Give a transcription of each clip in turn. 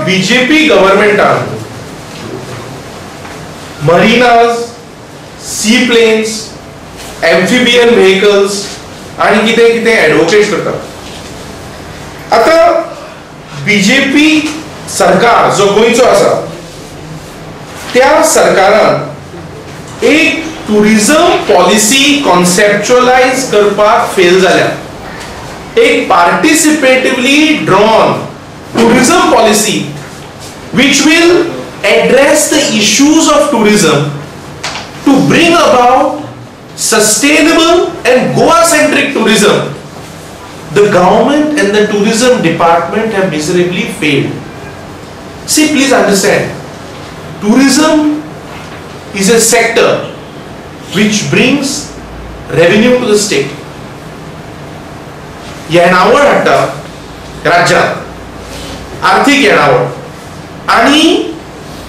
BJP गव्हर्नमेंटान मरीनाज, सी planes, amphibian vehicles आणि कितें कितें एडवोकेट करता. आता बीजेपी सरकार जो गोंयचो आसा त्या सरकारान एक टुरिझम पॉलिसी कॉन्सेप्च्युअलाइज करपाक फेल जाल्या. एक पार्टिसिपेटिवली drawn tourism policy which will address the issues of tourism to bring about sustainable and Goa-centric tourism. The government and the tourism department have miserably failed. See, please understand, tourism is a sector which brings revenue to the state. येणावळ हाडटा राज्यात, आर्थिक येणावळ आणि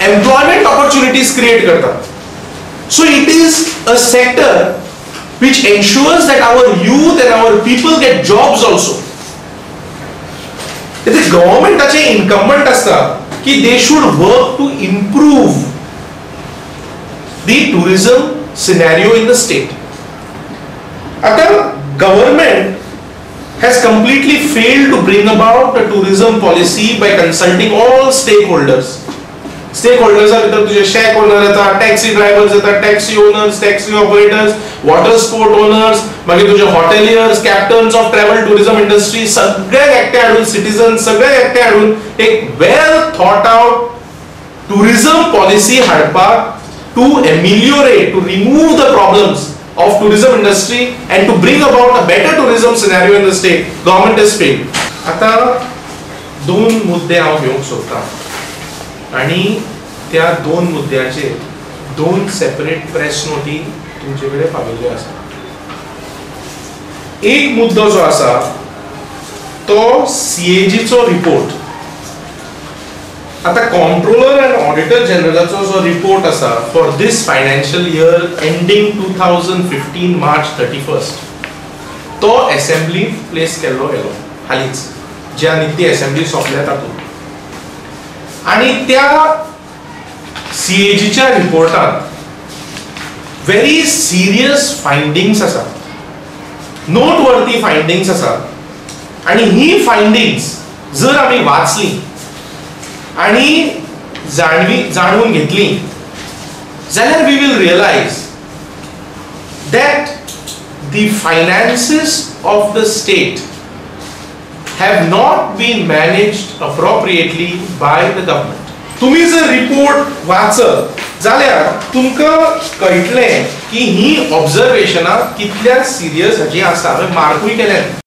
employment opportunities create करता. So it is a sector which ensures that our youth and our people get jobs also. It is governmentaचे incumbent असता की they should work to improve the tourism scenario in the state. आता government has completely failed to bring about a tourism policy by consulting all stakeholders. Stakeholders are तुझे shareholder येतात, taxi drivers येतात, taxi owners, taxi operators, water sport owners, मागे तुझे hoteliers, captains of travel tourism industry, सगळे एकटे हाडून citizens सगळे एकटे हाडून एक well thought out tourism policy हाडपाक to ameliorate, to remove the problems of tourism industry and to bring about a better tourism scenario in the state. Government has failed. आता दोन मुद्दे हांव घेवंक सोदतां आणि त्या दोन मुद्द्याचे दोन सेपरेट प्रेस नोटी तुमचे कडेन पाविल्ल्यो आसा. एक मुद्दो जो आसा तो सीएजीचो रिपोर्ट. आता कंट्रोलर एंड ऑडिटर जनरलाचो जो रिपोर्ट आसा for this financial year ending 2015 मार्च 31 तो असेंब्ली प्लेस केल्लो गेलो हालींच, ज्या निती असेंब्ली सोंपल्या तातूंत. आणि त्या सीएजीच्या रिपोर्टात व्हेरी सिरियस फायंडिंग्स आसा, नोटवर्थी फायंडिंग्स आसा. आणि ही फायंडिंग्स जर आमी वाचली आणि जाणून घेतली जाल्यार we will realise that the finances of the state have not been managed appropriately by the government. तुम्ही जर रिपोर्ट वाचत जाल्यार तुमकां कळटलें की ही ऑब्जर्वेशनां कितल्या सिरियस हाची आसा. हांवें मार्कूय केल्यात.